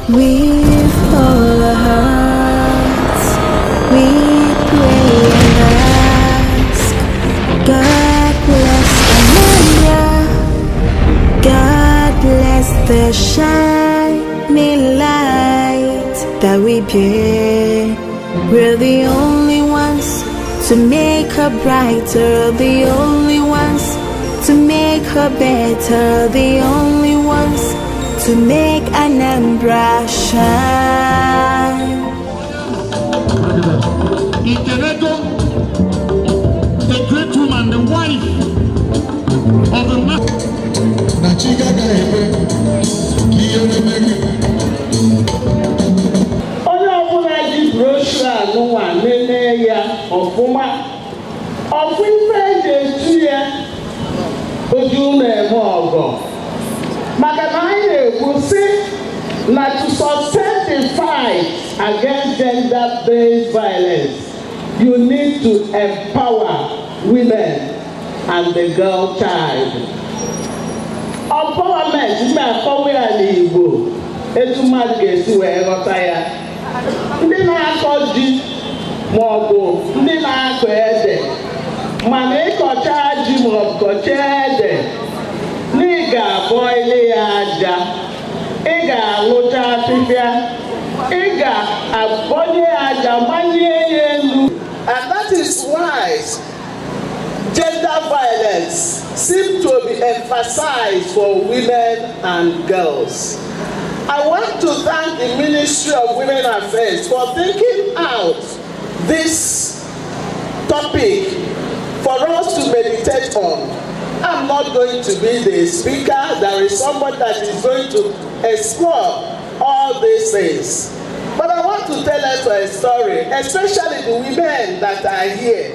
With all our hearts, we pray and ask, God bless Anambra, God bless the shining light that we bear. We're the only ones to make her brighter, the only ones to make her better, the only ones to make Anambra shine. The great woman, the wife of the man. Onye ọbụla ji broshuọ anụnwa nene ya ọfụma, ọfụ ife eji etu ya oju na-eme ọgọ. Maka na anyị na-ekwu sị na to sustain the fight against gender-based violence, you need to empower women and the girl child. Empowerment ime akọwa ya n'Igbo etu mmadụ ga-esi wee ghọta ya. Ndị na-akọ ji ma ọ bụ ndị na-akọ ede, mana ịkọcha ji ma ọ bụ kọchaa ede, na ị ga-abọili ya aja, ị ga-alụcha afịfịa, ị ga-abọnye ya aja manye ya elu. And that is why gender violence seems to be emphasized for women and girls. I want to thank the Ministry of Women Affairs for thinking out this topic for us to meditate on. I'm not going to be the speaker. There is somebody that is going to explore all these things. But I want to tell us a story, especially the women that are here.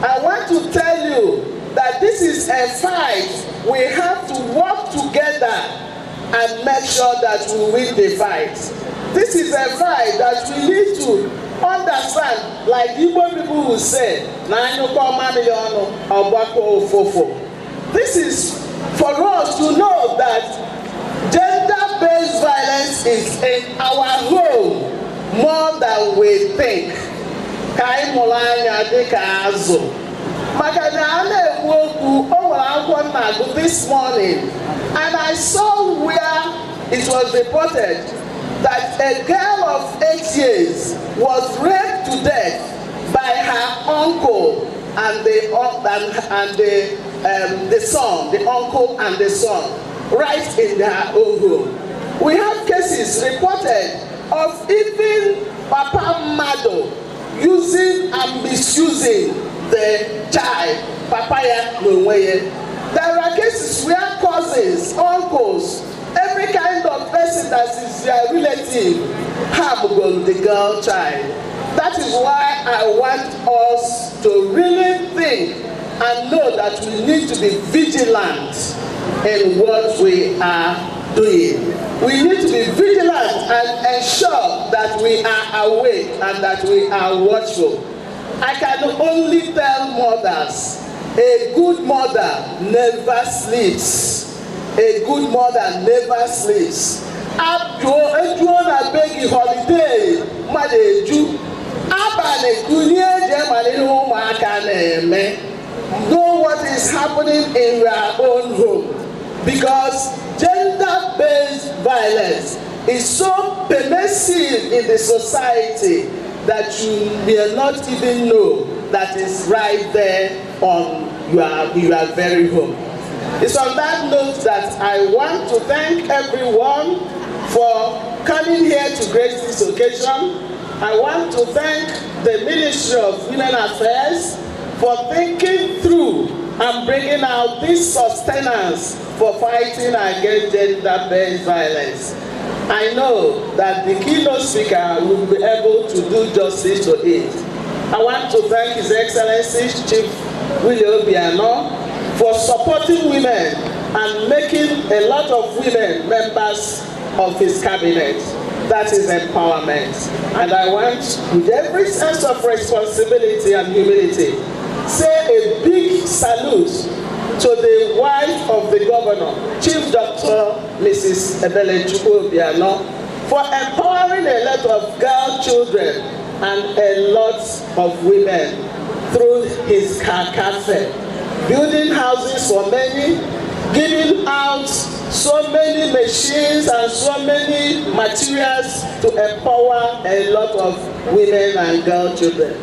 I want to tell you that this is a fight. We have to work together and make sure that we win the fight. This is a fight that we need to understand, like Igbo people will say, this is for us to know that gender-based violence is in our home more than we think. This morning, and I saw where it was reported that a girl of 8 years was raped to death by her uncle and the son, the uncle and the son, right in their own home. We have cases reported of even Papa Mado using and misusing the child, Papaya Nweye. There are cases where cousins, uncles, every kind of person that is their relative harm the girl child. That is why I want us to really think and know that we need to be vigilant in what we are doing. We need to be vigilant and ensure that we are awake and that we are watchful. I can only tell mothers, a good mother never sleeps. A good mother never sleeps. Ejuona begi holiday madeju. Abane kunye jemani ụmụaka na-eme. Know what is happening in your own home, because gender-based violence is so pervasive in the society that you may not even know that is right there on your very home. It's on that note that I want to thank everyone for coming here to grace this occasion. I want to thank the Ministry of Women Affairs for thinking through and bringing out this sustenance for fighting against gender-based violence. I know that the keynote speaker will be able to do justice to it. I want to thank His Excellency Chief Willie Obiano for supporting women and making a lot of women members of his cabinet. That is empowerment. And I want, with every sense of responsibility and humility, say a big salute to the wife of the governor, Chief Dr. Mrs. Ebele Chukwuobiano, for empowering a lot of girl children and a lot of women through his cafe, building houses for many, giving out so many machines and so many materials to empower a lot of women and girl children.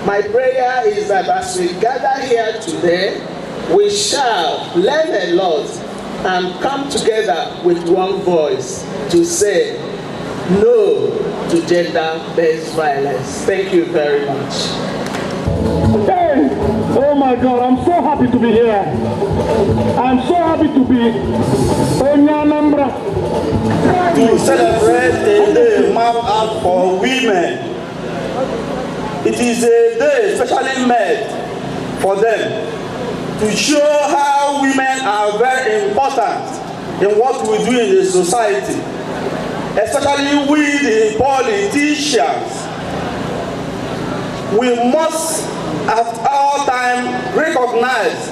My prayer is that as we gather here today, we shall learn a lot and come together with one voice to say no to gender-based violence. Thank you very much. Hey! Oh my God, I'm so happy to be here. I'm so happy to be in Anambra. To celebrate a day mapped out for women. It is a day specially made for them to show how women are very important in what we do in the society, especially we the politicians. We must at all times recognize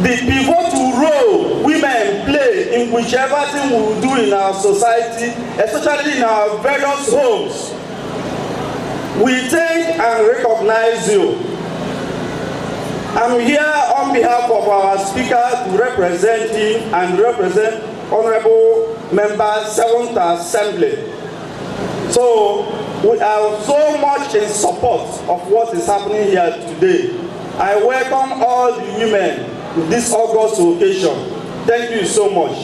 the pivotal role women play in whichever thing we do in our society, especially in our various homes. We thank and recognize you. I'm here on behalf of our speaker to represent him and represent Honorable Member 7th Assembly. So we are so much in support of what is happening here today. I welcome all the women to this August occasion. Thank you so much.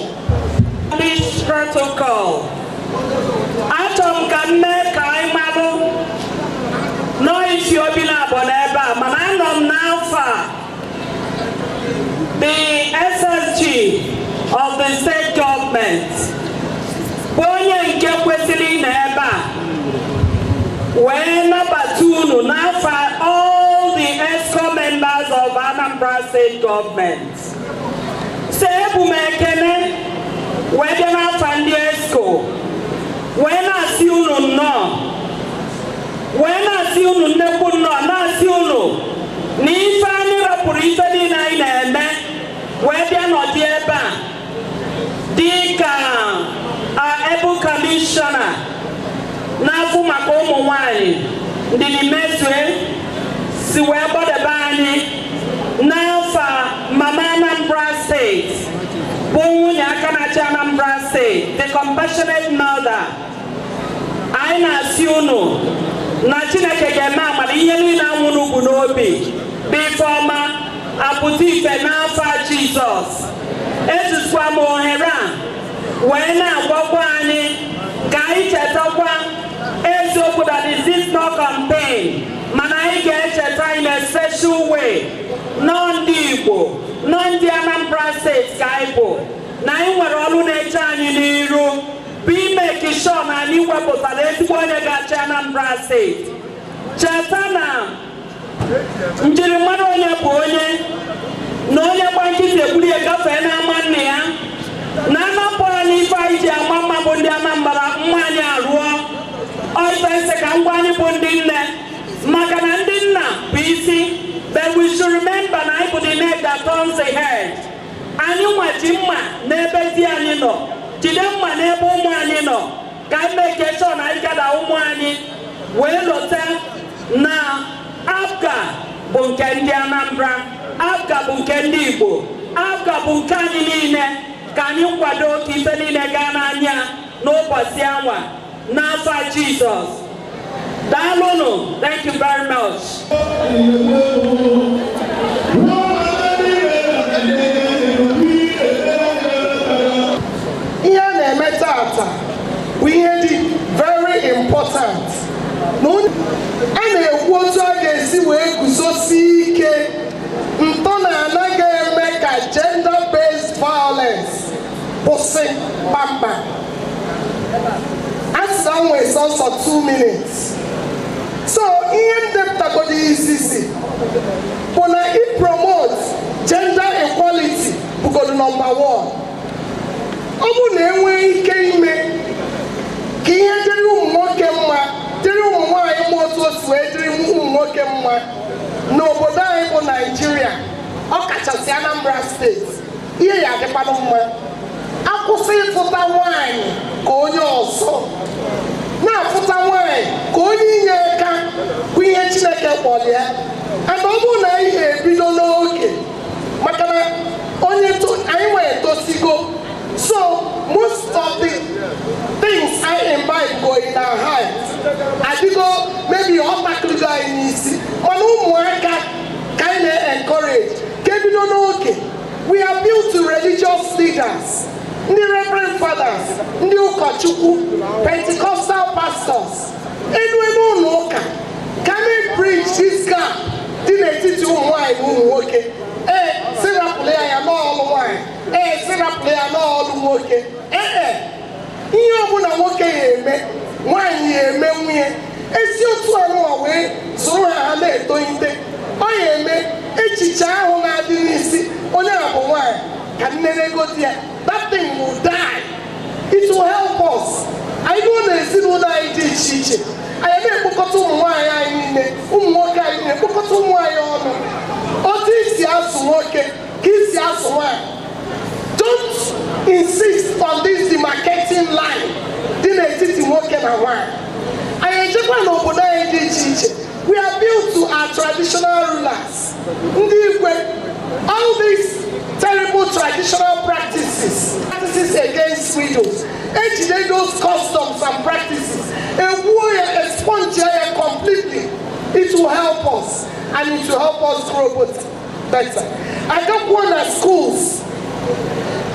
This protocol. Atom can make no issue boneba, manandom now far. The SSG of the state government. Bonya nke kwesịrị n'ebe a. When number 2 now far all the ESCO members of Anambra state government. Say bumekene wede na fandi ESCO. When I see you no. When I see you never know, na see you ni fani rapurita di na ine where they are not eba. Dika able commissioner na fu makomo wani ndini meswe si webo de bani na fa mama Anambra state bunya kana cha Anambra state the compassionate mother aina see you na Chineke ga-eme amara ihe niile anwụrụ ugwu n'obi bụ ifeọma apụta ife n'afọ Jizọs. Ejikwa m ohere a wee na-agwakwa anyị ka anyị chetakwa eziokwu that is this no campaign mana anyị ga-echeta in a special way nọ ndị Igbo nọ ndị Anambra steeti ka anyị bụ na anyị nwere ọrụ na-eche anyị n'iru be making sure na anyị wepụtara ezigbo onye ga-achị Anambra steeti. Cheta na njirimara onye bụ onye na onye gba nkịtị egburu ya gafee n'ama nne ya na anapụrụ n'ife anyị ji ama mma bụ ndị Anambra mma anyị arụọ ọife nsị ka ngwa anyị bụ ndị nne maka na ndị nna bụ isi. But we should remember na anyị bụ the neck that turns the head. Anyị nwaji mma n'ebe di anyị nọ jide mma n'ebe ụmụ anyị nọ ka anyị make sure na anyị gada ụmụ anyị wee lote na APGA bụ nke ndị Anambra, APGA bụ nke ndị Igbo, APGA bụ nke anyị niile ka anyị kwado ka ife niile gaa n'anya n'ụbọchị anwa n'afọ Jizọs. Daalụnụ. Thank you very much. Ihe na-eme tata bụ ihe dị very important. A na-ekwu otu a ga-esi wee guzosi ike ntọ na anaghị eme ka gender-based violence kwụsị kpamkpam. Asa nwee sọsọ 2 minutes. So ihe ndepụtagodi izizi bụ na promote gender equality bụgodu number 1. Ọ bụ na enwee ike ime ka ihe dịrị ụmụ nwoke mma dịrị ụmụ nwaanyị ma otu o si wee dịrị ụmụ nwoke mma n'obodo anyị bụ Naịjirịa, ọkachasị Anambra steeti ihe ya adịkwanụ mma akwụsị ịfụta nwaanyị ka onye ọzọ na-afụta nwaanyị ka onye inye aka bụ ihe Chineke kpọrọ ya ana ọ bụrụ na anyị ga-ebido n'oge maka na onye anyị nwere tosigo so most of the things I imbibe go in our hearts adigo maybe ọtakịrịgo anyị n'isi mana ụmụaka ka anyị na-encourage ka ebido n'oge. We appeal to religious leaders, the reverend fathers, the ụkọchukwu, Pentecostal pastors. Anyone who can we bridge this gap? N'etiti ụmụ nwanyị na ụmụ nwoke. Sirapụla ya n'ọlụ nwanyị. Sirapụla ya n'ọlụ nwoke. Ihe ọbụla nwoke ya eme, nwanyị ya eme nwunye. Esi otu anụwa wee zụrụ ha na-etolite. Ọ ya eme echiche ahụ na-adị n'isi onye abụ nwanyị ka nnene gosi ya. That thing will die. It will help us. Anyị nọ n'ezinụlọ anyị dị iche iche. Anyị na-ekpokọta ụmụ nwaanyị anyị niile, ụmụ nwoke anyị na-ekpokọta ụmụ anyị ọnụ. Otu isi asụ nwoke ka isi asụ nwaanyị. Don't insist on this demarcating line dị n'etiti nwoke na nwaanyị. Anyị ejekwa n'obodo anyị dị iche iche. We are built to our traditional rulers. Ndị Igwe, all these terrible traditional practices against widows, ejide those customs and practices, expunge it completely. It will help us, and it will help us grow better. I got one at schools,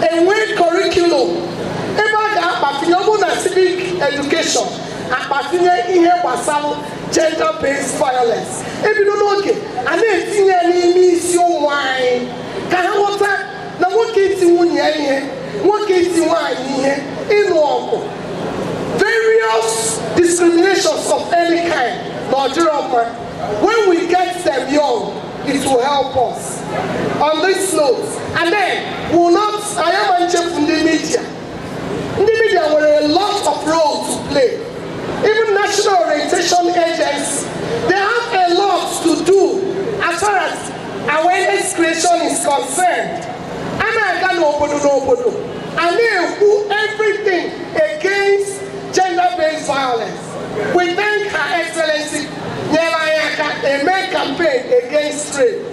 a way curriculum, about civic education, about gender-based violence. If you don't know, okay, and then see wine. Can I water? Now what kids in 1 year? What kids in 1 year? In local various discriminations of any kind. Nigeria, when we get them young, it will help us on this note. And then will not. I am in the media. In the media, were a lot of role to play. Even national orientation agents, they have a lot to do as far as awareness creation is concerned. And they do everything against gender-based violence. We thank Her Excellency Nyelayaka, a main campaign against rape,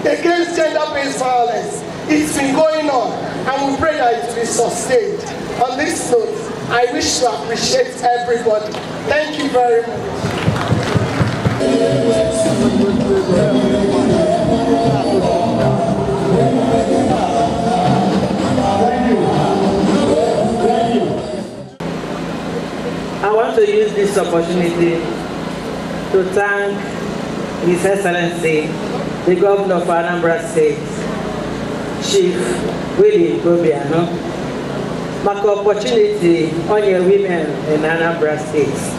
against gender-based violence. It's been going on, and we pray that it will be sustained. On this note, I wish to appreciate everybody. Thank you very much. I want to use this opportunity to thank His Excellency, the Governor of Anambra State, Chief Willie Gobiano, my opportunity on your women in Anambra State.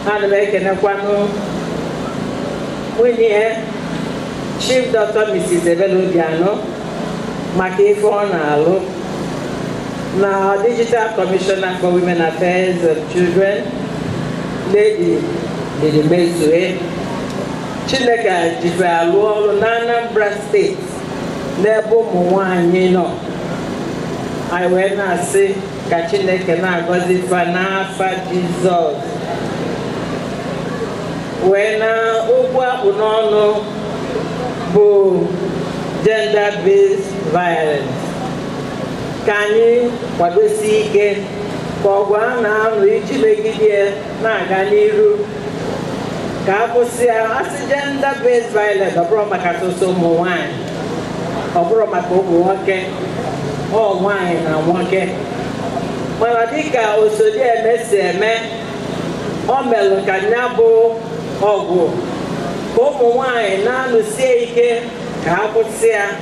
And making a one Chief Dr. Mrs. Eveludiano, Makifon Alo, now Digital Commissioner for Women Affairs and Children, Lady Mezue, Chineka Jivaluolo, Anambra State, Nebo Mwanyino. I went and say, Kachineke na gozi fanafa Jesus. When Ugwa Unono bu gender-based violence. Can you what we see again? For one now, reach Megidie, Naganiru. Kapusia, as gender-based violence, a Bromakato Moan, or Bromako Wake, or wine and Wake. Maladika also dear Messi, man, or Melocanabo, or go. Como wine, now to say, Kapusia.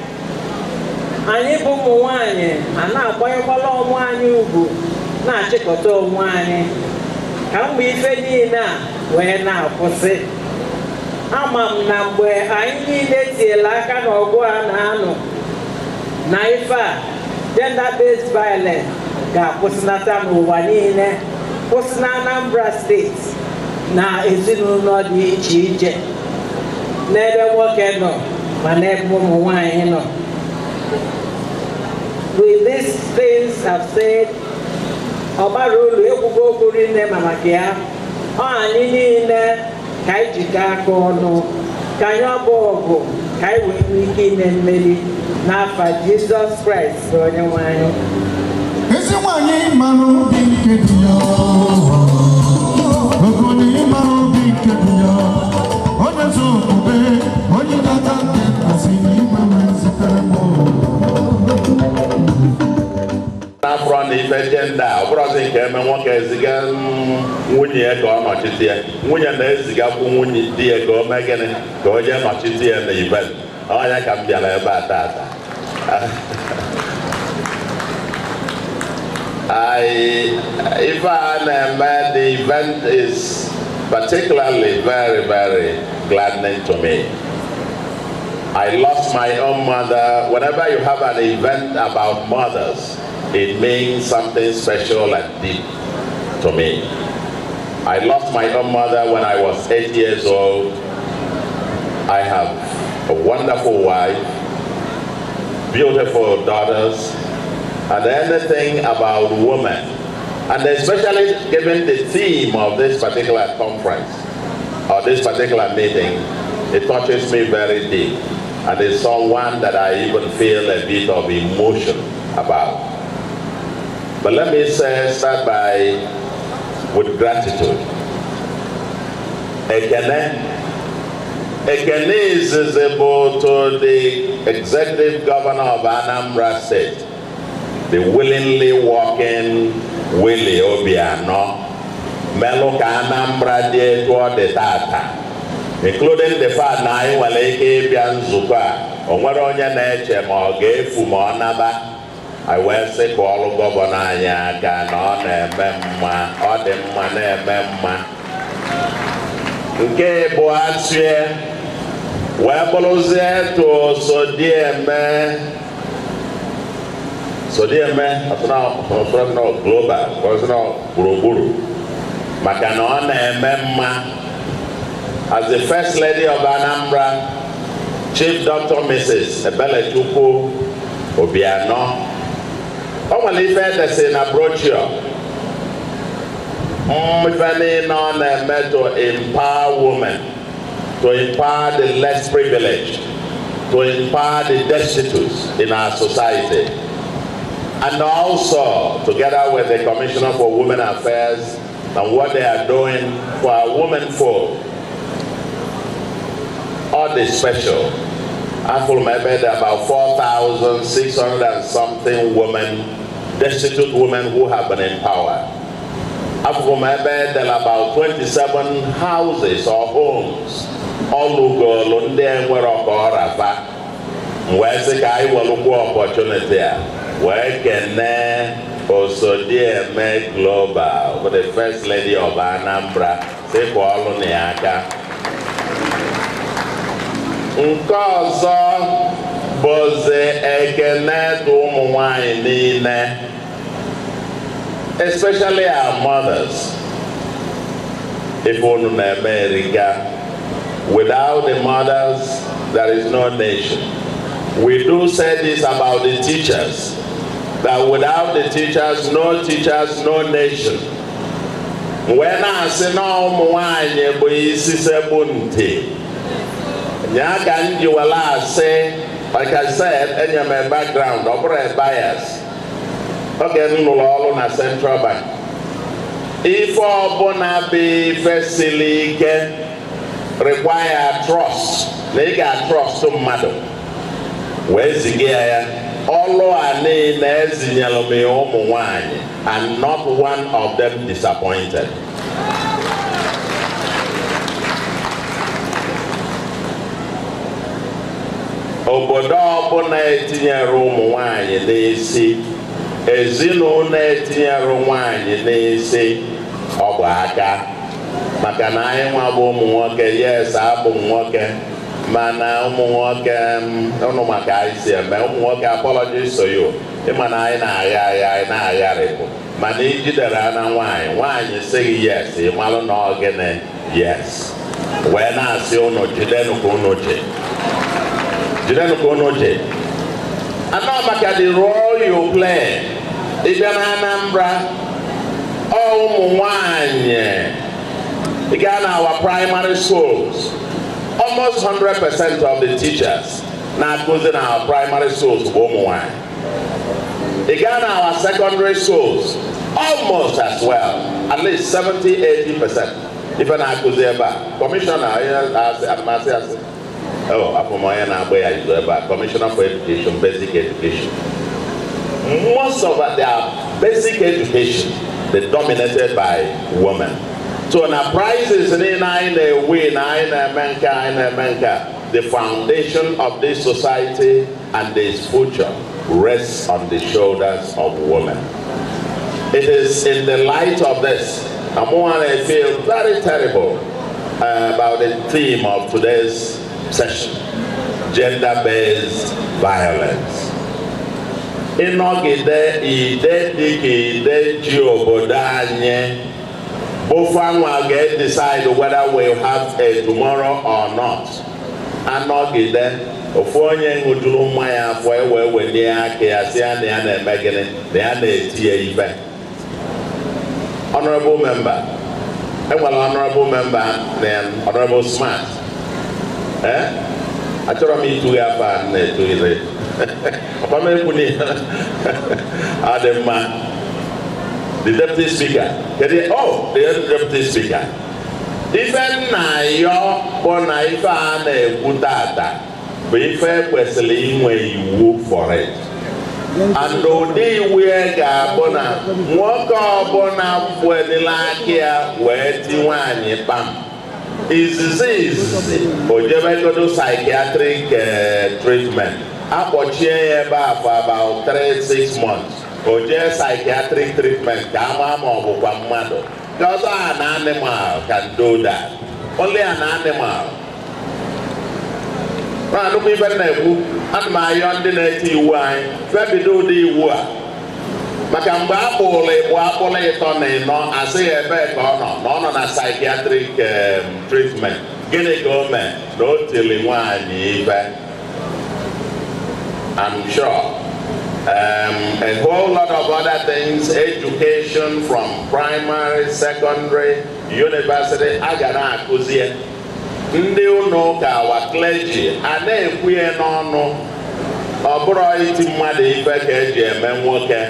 Anyị bụ ụmụ nwanyị a na-agbanyekwala ọnwa anyị ugwu na-achịkọta onwe anyị ka mgbe ife niile a wee na-akwụsị. Ama m na mgbe anyị niile tiela aka n'ọgụ a na-anọ na ife a gender-based violence ga-akwụsịnata n'ụwa niile, kwụsị na Anambra steeti na ezinụlọ dị iche iche n'ebe nwoke nọ ma n'ebe ụmụ nwanyị nọ. With these things I've said, ọgbara ụlọ ekwugo okwu rinne ma maka ya, ọ anyị niile ka anyị jikọ aka ọnụ, ka anyị ọbụ ọgụ, ka anyị wee nwee ike ime mmeri n'afa Jizọs Kraịst bụ onye nwe anyị. Ezi nwanyị mara obi nke dị ya, ogonye mara obi nke dị ya, onye zo okpube, onye na-ata nke kasị n'ime nzitere m. N'afọ na ife jenda ọ bụrụzi nke eme nwoke eziga nwunye ya ka ọ nọchite ya, nwunye na-ezigakwu nwunye di ya ka o mee gịnị ka o jee nọchite ya n'ibe. Ọnya ka m bịara ebe a tata. If the event is particularly very, very gladdening to me. I lost my own mother. Whenever you have an event about mothers, it means something special and deep to me. I lost my own mother when I was 8 years old. I have a wonderful wife, beautiful daughters, and anything about women, and especially given the theme of this particular conference or this particular meeting, it touches me very deep, and it's someone that I even feel a bit of emotion about. But let me start with gratitude. Ekene is visible to the executive governor of Anambra State, the willingly walking Willie Obiano, Meluka Anambra de toward the Tata, including the fact na anyị nwere ike ịbịa nzukọ a, o nwere onye na-eche ma ọ ga-efu ma ọ naba. I wee sị ka ọrụ gọvanọ anyị aka na ọ na-eme mma, ọ dị mma na-eme mma. Nke bụ asịe wee bụrụzie to Sodieme ọtụna global, ọtụna gburugburu, maka na ọ na-eme mma. As the First Lady of Anambra, Chief Dr. Mrs. Ebelechukwu Obiano, ọ nwere ife edesi na brochure ife niile ọ na-eme to empower women, to empower the less privileged, to empower the destitute in our society, and also together with the Commissioner for Women Affairs and what they are doing for our women folk, all the special. I feel maybe there are about 4,600 and something women, destitute women who have been empowered. I feel maybe there are about 27 houses or homes all over London where Rafa. Where is the guy who will look opportunity? Where can also dear make global with the First Lady of Anambra, say for all Niaka. Nke ọzọ bụzi ekene ụmụ nwanyị niile, especially our mothers. If unu na-eme erika, without the mothers there is no nation. We do say this about the teachers, that without the teachers, no nation. When I say no ụmụ nwanyị bụ isi sekpụ ntị. Say, like I said, in my background, over a bias. Okay, all on a central bank. If all bonabe facility require trust, they got trust to matter. Where's the gear? All I need is in yellow wine, and not one of them disappointed. Obodo ọbụla etinyere ụmụ nwanyị n'isi, ezinụlọ etinyere nwanyị n'isi, ọ bụ aka. Maka na anyị nwa bụ ụmụ nwoke, yes, abụ m nwoke, mana ụmụ nwoke ụnụ maka anyị si eme, ụmụ nwoke apologies to you. Ịma na anyị na-agharịpụ, mana ijidere na nwanyị sị gị yes, ị malụ na ọ gịnị yes. Wee na-asị ụnụ jidenụ ka ụnụ ji. Jidenu Konoje. Anambra, the role you play, even Anambra, oh, Mwanye, began our primary schools. Almost 100% of the teachers now goes in our primary schools to Mwanye. Began our secondary schools, almost as well, at least 70-80%. Even I could say about Commissioner, Commissioner for Education, Basic Education. Most of their basic education, they're dominated by women. So now prizes in America, the foundation of this society and this future rests on the shoulders of women. It is in the light of this, I feel very terrible about the theme of today's session, gender-based violence. Inogide ide ji obodo anyị both one will get decide whether we'll have a tomorrow or not. Anogide ofu onye ngudulu mmanya afọ ewe nye aka ya si ya na ya na-eme gịnị na ya na-eti ya ibe. Honorable member, honorable member and honorable smart. Achọrọ m itu ya fa na etu ile. Ọkwa m ekwu ni Ademma, the deputy speaker. The deputy speaker. Ife na yo bụ na ife a na-ekwu tata bụ ife kwesịrị inwe iwu for it. And ụdị iwu ga-abụ na nwoke ọbụla welila aka ya wee ti nwaanyị kpam. Izizi o jebegodo psychiatric treatment. Akpọchie ya ebe a for about 3-6 months. O jee psychiatric treatment ka ama ma ọ bụkwa mmadụ. Because an animal can do that. Only an animal. I don't even know. And my young dinety wine, very do the war. Macamba Wapole Tony, no, I say a back or no, on a psychiatric treatment. Get it go, man. Don't tell him wine, even. I'm sure. A whole lot of other things, education from primary, secondary, university, agana akuzie. Ndị ụlọ ka our clergy, a na-ekwuye n'ọnụ, ọ bụrụ iti mmadụ ife ka eji eme nwoke,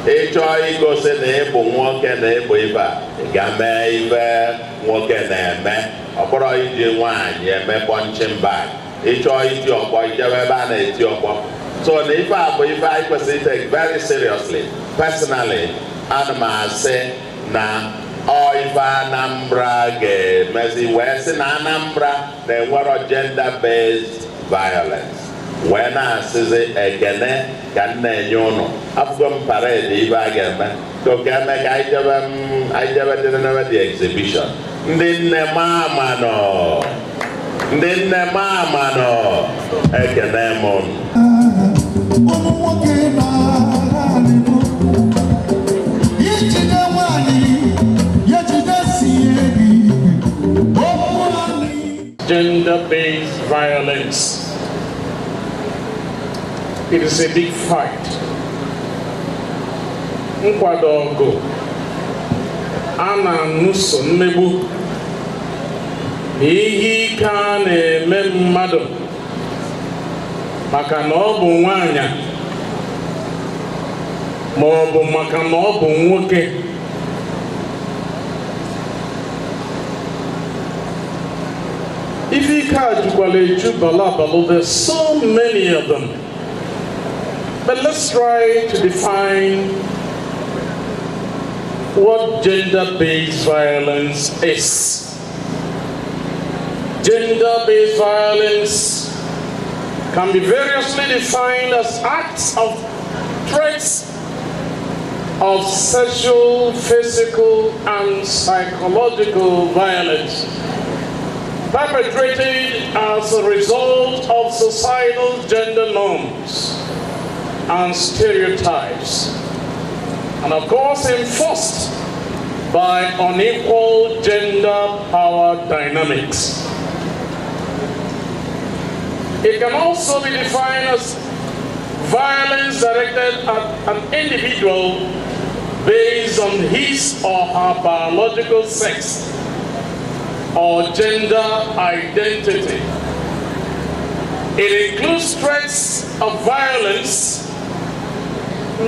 ịchọọ igosi na ịbụ nwoke na ịbụ ife a, ị ga-eme ife nwoke na-eme, ọ bụrụ iji nwaanyị eme punching bag, ịchọọ iti ọkpọ, ijebe ebe a na-eti ọkpọ. So if I take very seriously, personally, and I say, na if Anambra get messy West in Anambra, then what are gender-based violence? When I say again, can you know? After parade, if I get me, so can I never did the exhibition. Then mama no. Again, Gender-based violence. It is a big fight. Nkwadogo ana nuso mmegbu ihe ka na-eme mmadụ maka na ọ bụ nwaanyị ma ọ bụ maka na ọ bụ nwoke. If you can't, there's so many of them. But let's try to define what gender-based violence is. Gender-based violence can be variously defined as acts of threats of sexual, physical, and psychological violence perpetrated as a result of societal gender norms and stereotypes, and of course enforced by unequal gender power dynamics. It can also be defined as violence directed at an individual based on his or her biological sex or gender identity. It includes threats of violence.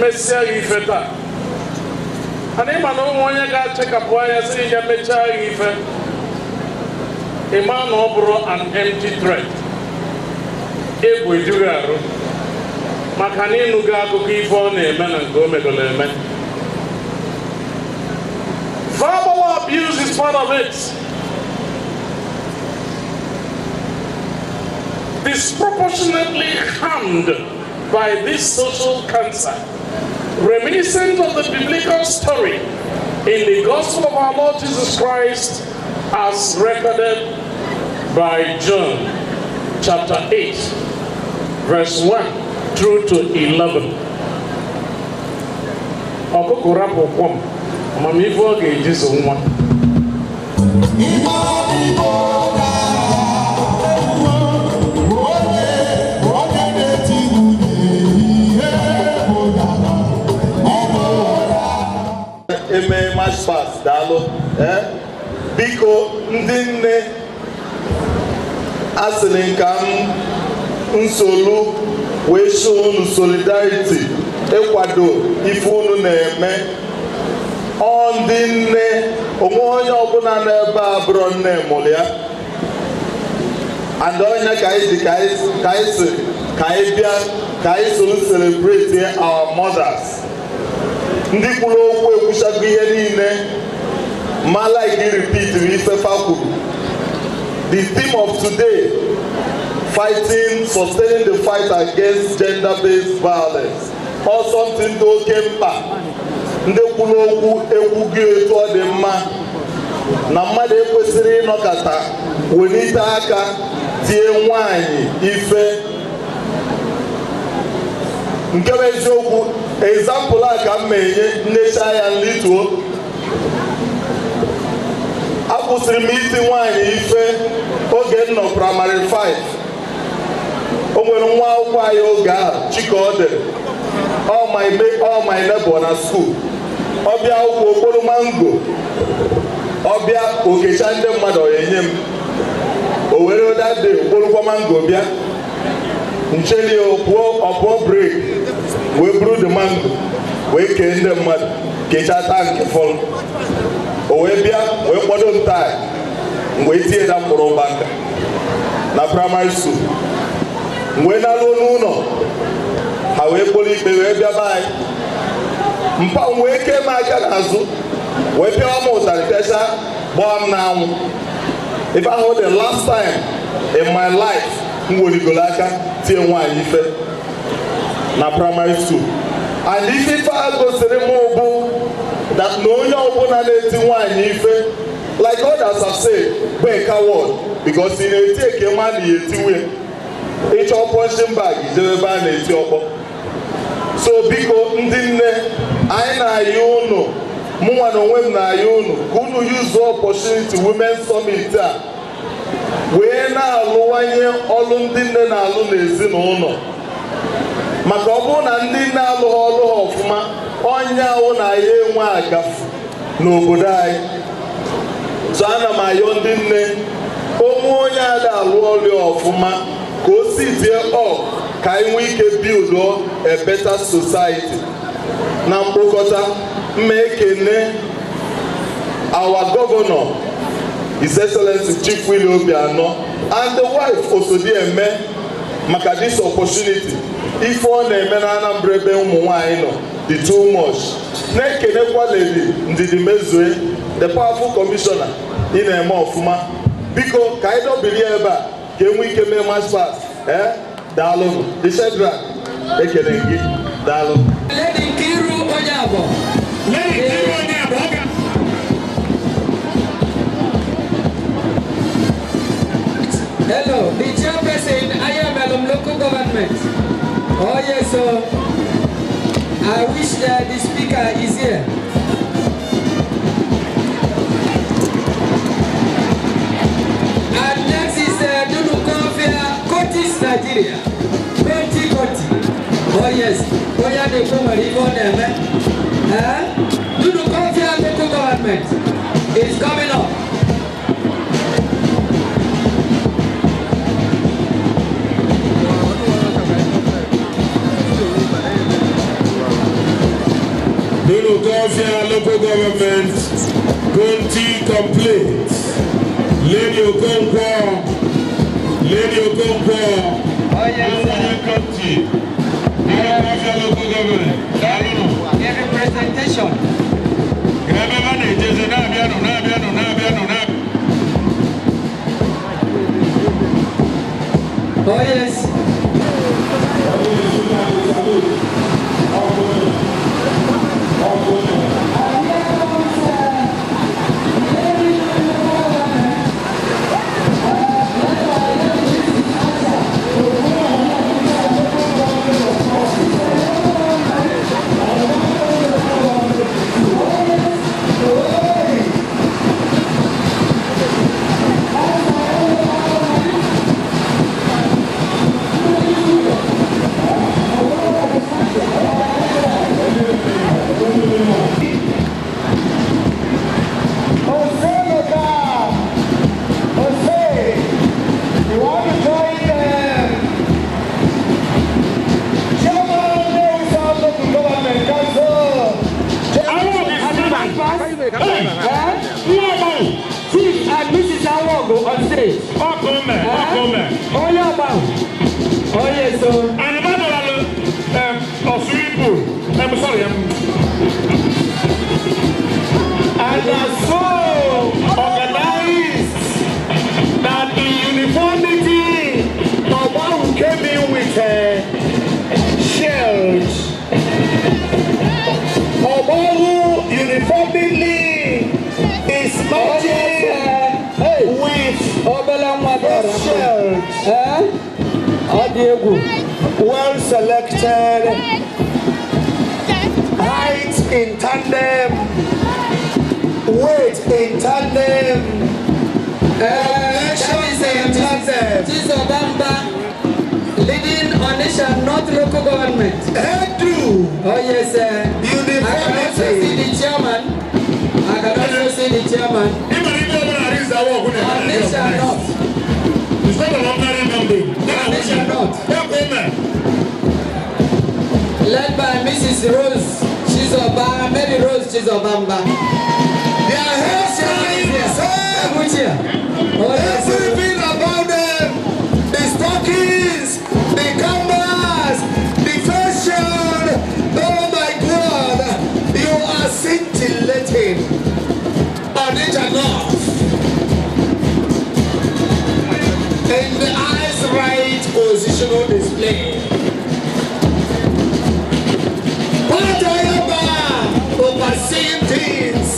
Messiah Ifeta. And if I don't want you to check up why I say you Messiah Ifeta, a man over an empty threat. If we do that, Makani Nuga to keep on a man and go make a lemon. Verbal abuse is part of it. Disproportionately harmed by this social cancer, reminiscent of the biblical story in the Gospel of our Lord Jesus Christ as recorded by John chapter 8 verse 1 through to 11. Eme match pass dalo biko ndị nne asịrị nka nsolu wee show unu solidarity ịkwado ife unu na-eme ọ ndị nne onwe onye ọbụla n'ebe a bụrụ nne mụrụ ya and onye ka anyị soro celebrate our mothers. Ndị kwuru okwu ekwuchago ihe niile ma like repeat ife kwuru. The theme of today, sustaining the fight against gender-based violence, or something dị oke mkpa. Ndị kwuru okwu ekwughị etu ọ dị mma na mmadụ ekwesịrị ịnọkọta welite aka tie nwanyị ife. Nke bụ eziokwu, example a ka m menye nnecha ya nlituo. Akwụsịrị m iti nwaanyị ife oge m nọ primary 5. O nwere nwa akwụkwọ anyị oge ahụ chika ọ dịrị all my neighbor na school. Ọbịa akwụkwọ okporo mango, ọbịa okecha ndị mmadụ enye m. O were that day okporokwa mango bịa ncheli ọpụọ break wee buru the mango wee kee ndị mmadụ kechaa tank fọrọ. O wee bịa wee kpọdo m taa wee tie na mkpụrụ ụbaka na primary school. Wee nalụ n'ụlọ ha wee kpọrọ ikpe wee bịa be anyị. Mpa m wee kee m aka n'azụ wee pịawa m ụtarị pịacha gbaa m n'anwụ. If I hold the last time in my life m werigolo aka tie nwaanyị ife na primary school. And ife a gosiri m bụ that na onye ọbụla na-eti nwaanyị ife, like others have said, bụ a coward because ị na-eti eke mmadụ ya etiwe ịchọ punching bag ijebe ebe a na-eti ọkpọ. So biko ndị nne anyị na-ayị unu, mụnwa na onwe m na-ayị unu ka unu use opportunity Women's Summit a wee na-alụwanye ọlụ ndị nne na-alụ n'ezinụlọ. Maka ọ bụrụ na ndị na-alụ ọlụ ha ọfụma, onye ahụ na ya enwe agafu n'obodo anyị. So ana m ayọ ndị nne onwe onye ada alụ ọlụ ọfụma ka o si tie ka anyị nwee ike build a better society. Na mkpokọta mma ekene our governor, His Excellency Chief Willie Obiano, and the wife Osodieme maka this opportunity. Ife ọ na-eme na Anambra ebe ụmụ nwaanyị nọ dị too much. Na-ekenekwa Lady Ndidi Mezue, the powerful commissioner ị na-eme ọfụma. Biko ka anyị dọbiri ebe a ka enwe ike mee march past. Daalụ the Shedrack ekele gị daalụ. Lady Nkiru Onyabo. Lady Nkiru Onyabo. Hello, the chairperson Ayamelum local government. Oh yes, so I wish that the speaker is here. And next is Dunu Kofia, Kotis Nigeria. area. Conti. Oh yes. Oh yeah, they come and even them. Do the coffee and local government is coming up. Dulu Govia local government, Conti complete. Lady Okonkwo, Oh yes, Conti. Govia local government. every presentation. Oh yes. On stage. Oh yeah, oh yes, so. And another swimming pool. I'm sorry. And so Organized that in uniformity, Baba who came in with shells. Baba who uniformly is marching with shells. Well selected, height in tandem, weight in tandem, elections in tandem. Anambra leading Onisha North local government. Headthrough. Oh yes, I can also see the chairman. Onisha North. It's not a longer number. Onisha North. Led by Mrs. Rose Chizoba, Mary Rose Chizobamba. Their hairstyles, everything about them, the stockings, the canvas, the fashion. Oh my God, you are scintillating on it enough. In the eyes right positional display. Overseeing things,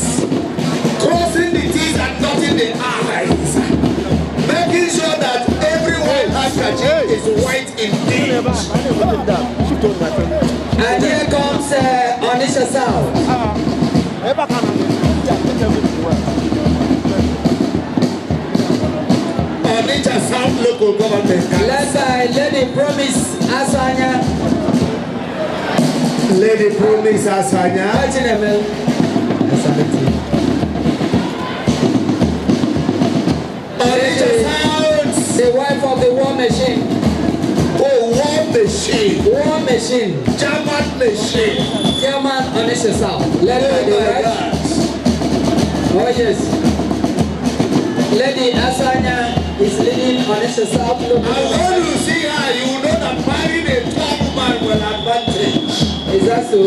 crossing the T's and dotting the I's, making sure that everyone handkerchief is white indeed. And here comes Onisha South. Onisha South local government. Led by Lady Promise Asanya. Lady Promise Asanya. Onisha South. The wife of the war machine. Oh, war machine. War machine. German machine. German Onisha South. Led by the wife. Oh yes. Lady Asanya is leading Onisha South. And when you see her, you know that marrying a tall woman will advantage. Is that so?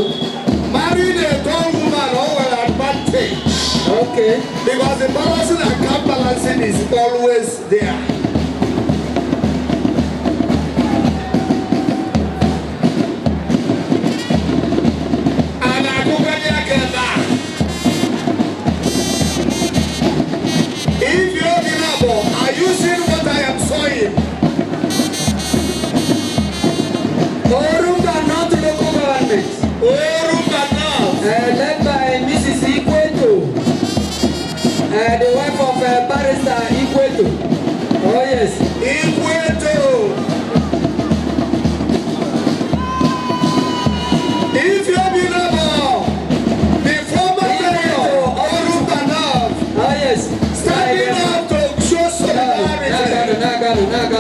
Marrying a tall woman will advantage. Okay. Because the balancing and counterbalancing is always there. And I go back again. If you're in Abo, are you seeing what I am sewing? Orumba North local government. Orumba North. Led by Mrs. Ikweto. The wife of Barrister Ikweto. Oh yes. Ikweto.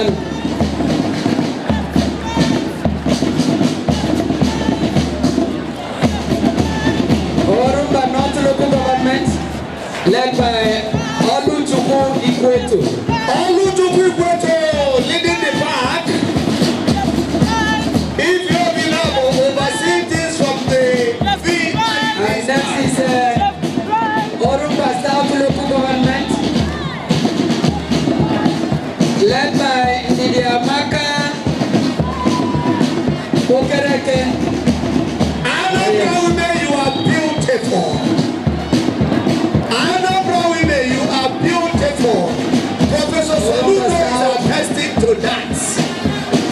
Danu. Orumba North Local Government, led by Oluchukwu Ikweto. Oluchukwu Ikweto leading the pack. If you belong overseeing things from the V. And next is Orumba South Local Government, led by Ndidiamaka Okereke. Anambra women, you are beautiful. Anambra women, you are beautiful. Professor Saludo is attesting to that.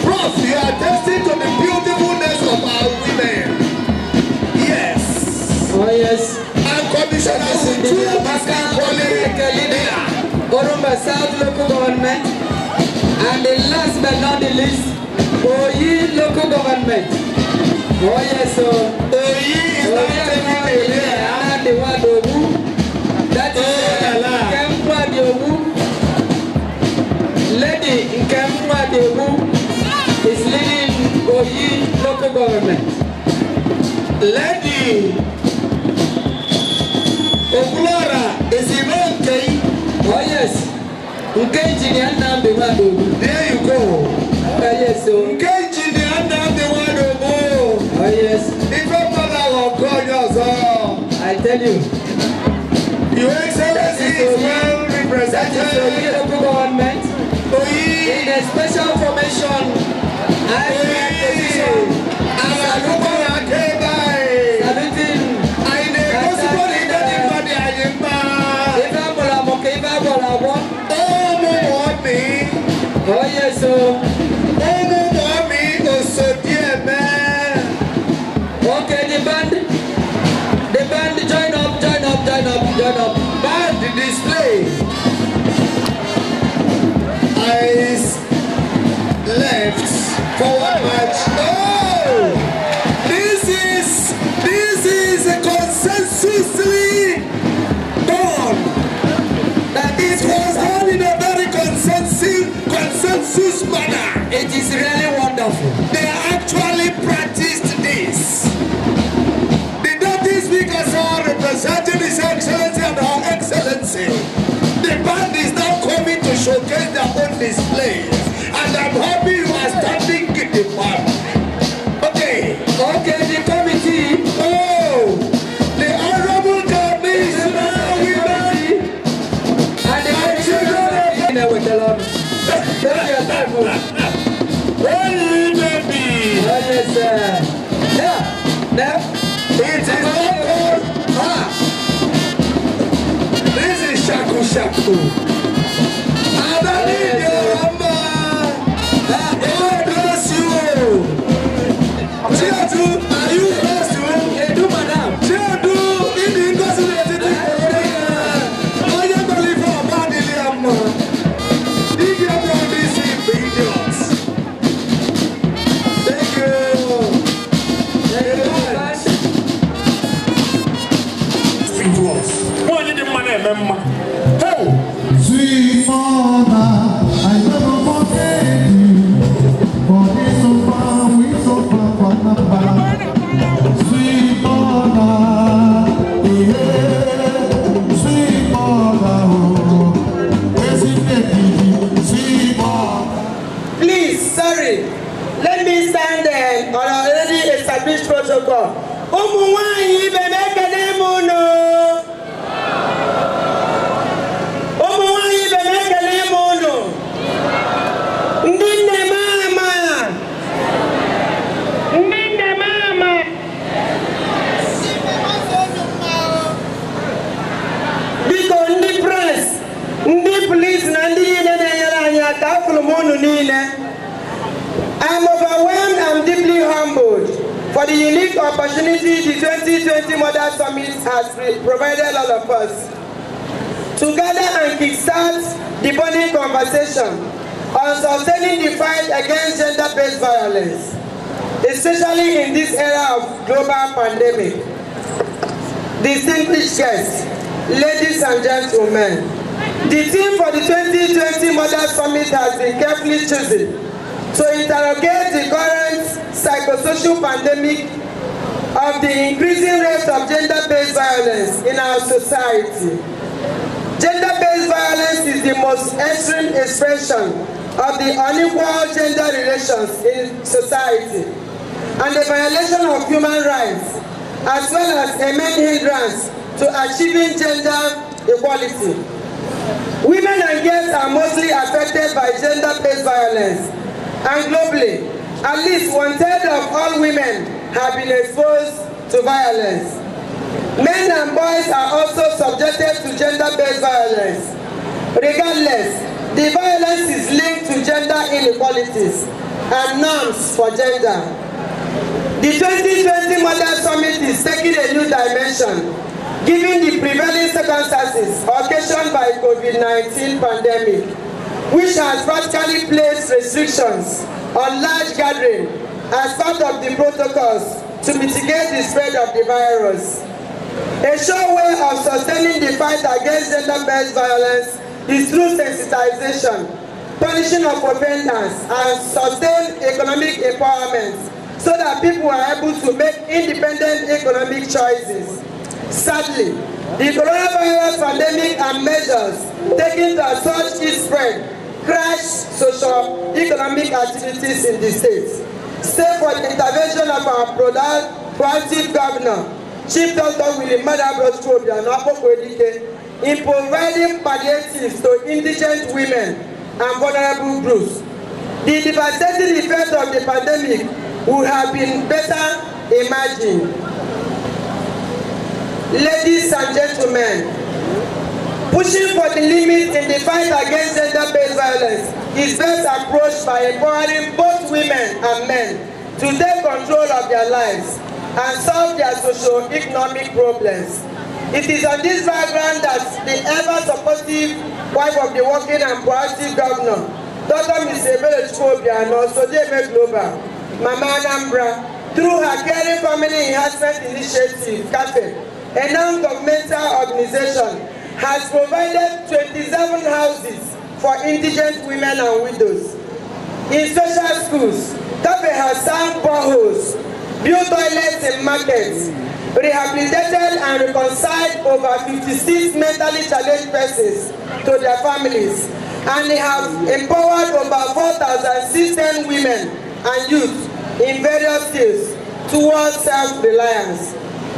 Prof, you are attesting to the beautifulness of our women. Yes. Oh yes. And Commissioner Uchu is equally there. Orumba South Local Government, and the last but not the least, Oyi Local Government. Oh yes, so Oyi is not taking the and the one Ogu. That is Nkemwa Diogu. Lady Nkemwa Diogu is leading Oyi Local Government. Lady Oglora is Imonke. Oh yes, Nkenji ni Anambra one Ogu. There you go. Oh yes, so Nkenji ni Anambra one Ogu. oh yes, Different mother will call yours. I tell you. Your Excellency is well That is represented. Oyi Local Government. In Oyi. a special formation, I am position Alalubo Akebai. saluting Aine gospel anybody ayemba. Eva Bolamoke, Eva Bolabo. Omo wami. Oh yes, so Omo wami osodieme. okay, the band, join up. Band display. Eyes left, forward march. Oh, this is a consensusly done. That it was done in a very consensus manner. It is really wonderful. They actually practiced this. The Deputy Speaker saw representing His Excellency and Her Excellency. The band is now coming to showcase their own displays. And I'm happy you are standing in the band. Okay. Okay, the committee. Oh, the Honorable Commissioner Women. And the children with the Lord. Take your time. Well, baby. Oh yes, now. It is not called. This is Shaku Shaku. And I need your number. God bless you. Chiadu, are you blessed too? Hey, do madam. Chiadu, in the incarcerated. I am believing for a bad Iliam. If you have all these videos. Thank you. Speak to us. What did the man remember? Oh! Sweet mother, I never forget you. For this so far, we so far from the bar. Sweet mother, yeah. Sweet mother, oh. Isn't it sweet mother? Please, sorry. Let me stand on our already established protocol. Umuwanyi bemekele muno. Umuwanyi bemekele muno. Ndinde mama. Ndinde mama. Biko ndi press, ndi police na ndi yine na yala anya kafulu munu nile. I'm overwhelmed and deeply humbled for the unique opportunity the 2020 Mother Summit has provided all of us to gather and kickstart the burning conversation on sustaining the fight against gender-based violence, especially in this era of global pandemic. Distinguished guests, ladies and gentlemen, The theme for the 2020 Model Summit has been carefully chosen to interrogate the current psychosocial pandemic of the increasing rate of gender-based violence in our society. Gender-based violence is the most extreme expression of the unequal gender relations in society and the violation of human rights, as well as a main hindrance to achieving gender equality. Women and girls are mostly affected by gender-based violence, and globally, at least 1/3 of all women have been exposed to violence. Men and boys are also subjected to gender-based violence. Regardless, the violence is linked to gender inequalities and norms for gender. The 2020 Model Summit is taking a new dimension, given the prevailing circumstances occasioned by COVID-19 pandemic, which has practically placed restrictions on large gathering as part of the protocols to mitigate the spread of the virus. A sure way of sustaining the fight against gender-based violence is through sensitization, punishing of offenders, and sustained economic empowerment so that people are able to make independent economic choices. Sadly, the coronavirus pandemic and measures taken to such its spread crashed socio-economic activities in the state. Save for the intervention of our proactive governor, Chief Dr. William in providing palliatives to indigent women and vulnerable groups. The devastating effect of the pandemic would have been better imagined. Ladies and gentlemen, pushing for the limit in the fight against gender-based violence is best approached by empowering both women and men to take control of their lives and solve their socio-economic problems. It is on this background that the ever-supportive wife of the working and proactive governor, Dr. Ms. Ebele Chukwuobiano, Sojeme Global, Mama Anambra, through her Caring Family Enhancement Initiative, CAFE, a non-governmental organization, has provided 27 houses for indigent women and widows. In special schools, CAFE has sunk boreholes, built toilets in markets, rehabilitated and reconciled over 56 mentally challenged persons to their families, and they have empowered over 4,016 women and youth in various fields towards self-reliance.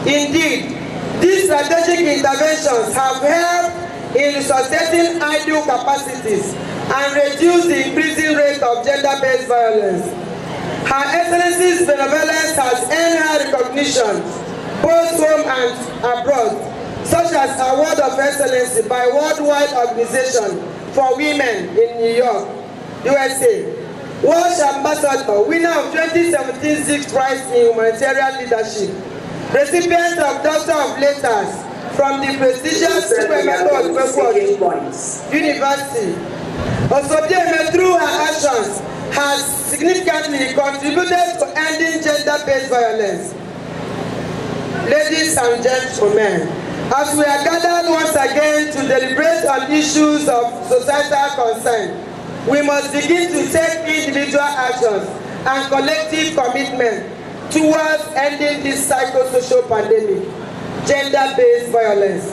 Indeed, these strategic interventions have helped in resuscitating idle capacities and reduce the increasing rate of gender-based violence. Her Excellency's benevolence has earned her recognition both home and abroad, such as Award of Excellency by Worldwide Organization for Women in New York, USA, World Ambassador, winner of 2017 Sixth Prize in Humanitarian Leadership, recipient of Doctor of Letters from the prestigious University. Osobie, through her actions, has significantly contributed to ending gender-based violence. Ladies and gentlemen, as we are gathered once again to deliberate on issues of societal concern, we must begin to take individual actions and collective commitment towards ending this psychosocial pandemic, gender-based violence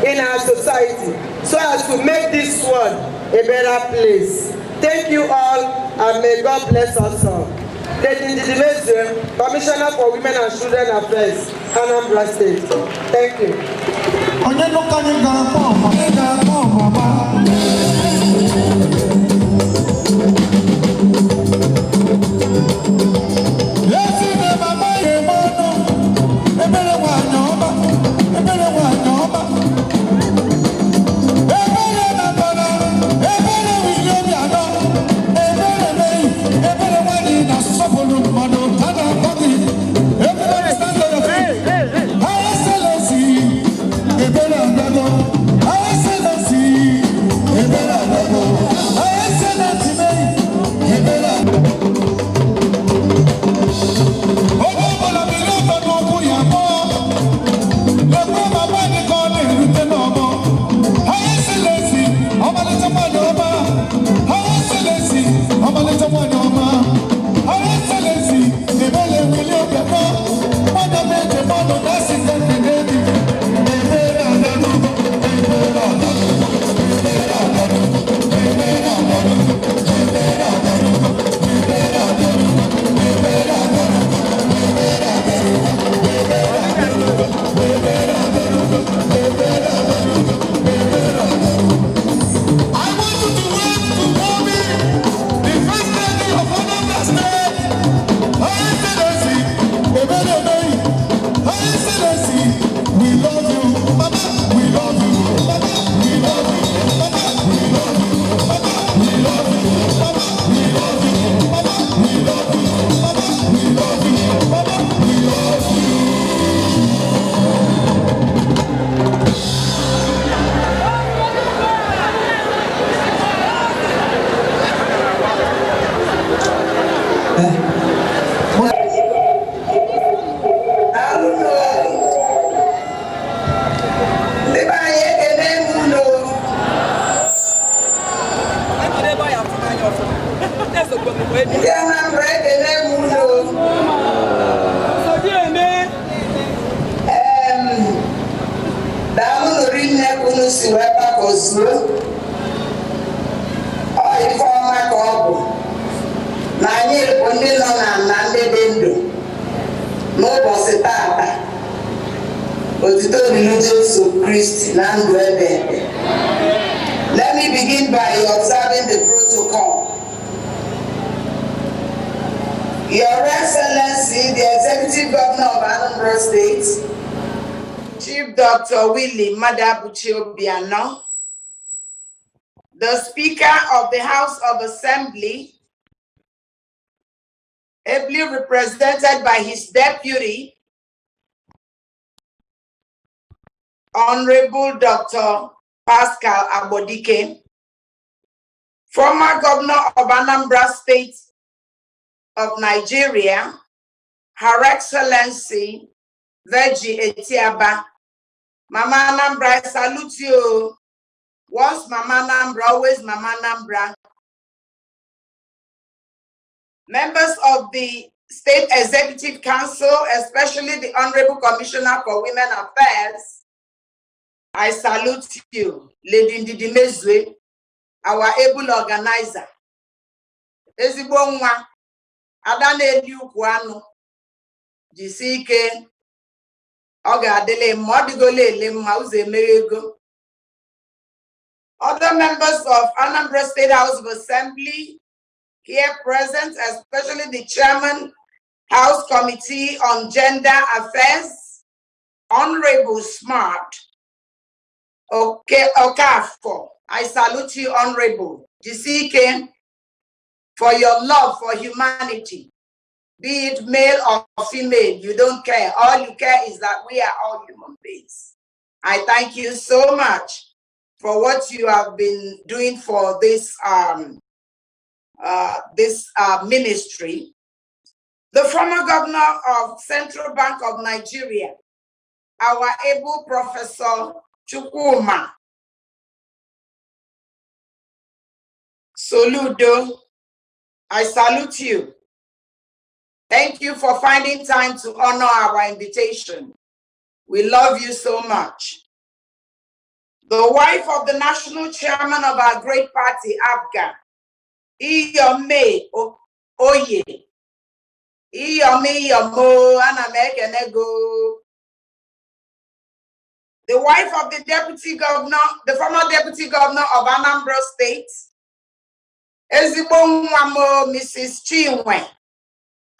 in our society, so as to make this world a better place. Thank you all, and may God bless us all. Lady Ndidimeze, Commissioner for Women and Children Affairs, Anambra State. Thank you. Hey, hey, hey. si wee gbakọzuo ife ọma ka ọ bụ na anyị bụ ndị nọ na ndị dị ndụ n'ụbọchị taata otuto dịrị Jesu Kristi na ndụ ebe ebe. Let me begin by observing the protocol. Your Excellency, the Executive Governor of Anambra State, Chief Dr. Willie Madabuchi Obiano, the Speaker of the House of Assembly, ably represented by his deputy, Honorable Dr. Pascal Abodike, former Governor of Anambra State of Nigeria, Her Excellency Veji Etiaba. Mama Anambra, I salute you. Once Mama Anambra, always Mama Anambra. Members of the State Executive Council, especially the Honorable Commissioner for Women Affairs, I salute you. Lady Ndidi Mezue, our able organizer. Ezigbo nwa, Ada na-eli ukwu anụ, jisi ike, ọ ga-adịle mma, ọ dịgola ele mma, ụzọ emeghe ego. Other members of Anambra State House of Assembly here present, especially the Chairman, House Committee on Gender Affairs, Honorable Smart Okafo. I salute you, Honorable Jisike, for your love for humanity, be it male or female. You don't care. All you care is that we are all human beings. I thank you so much for what you have been doing for this ministry. The former governor of Central Bank of Nigeria, our able Professor Chukwuma Soludo, I salute you. Thank you for finding time to honor our invitation. We love you so much. The wife of the national chairman of our great party, ABGA, Iyome Oye. Iyome Yomo Anamekenego. The wife of the deputy governor, the former deputy governor of Anambra State, Ezigbo Nwamo Mrs. Chinwe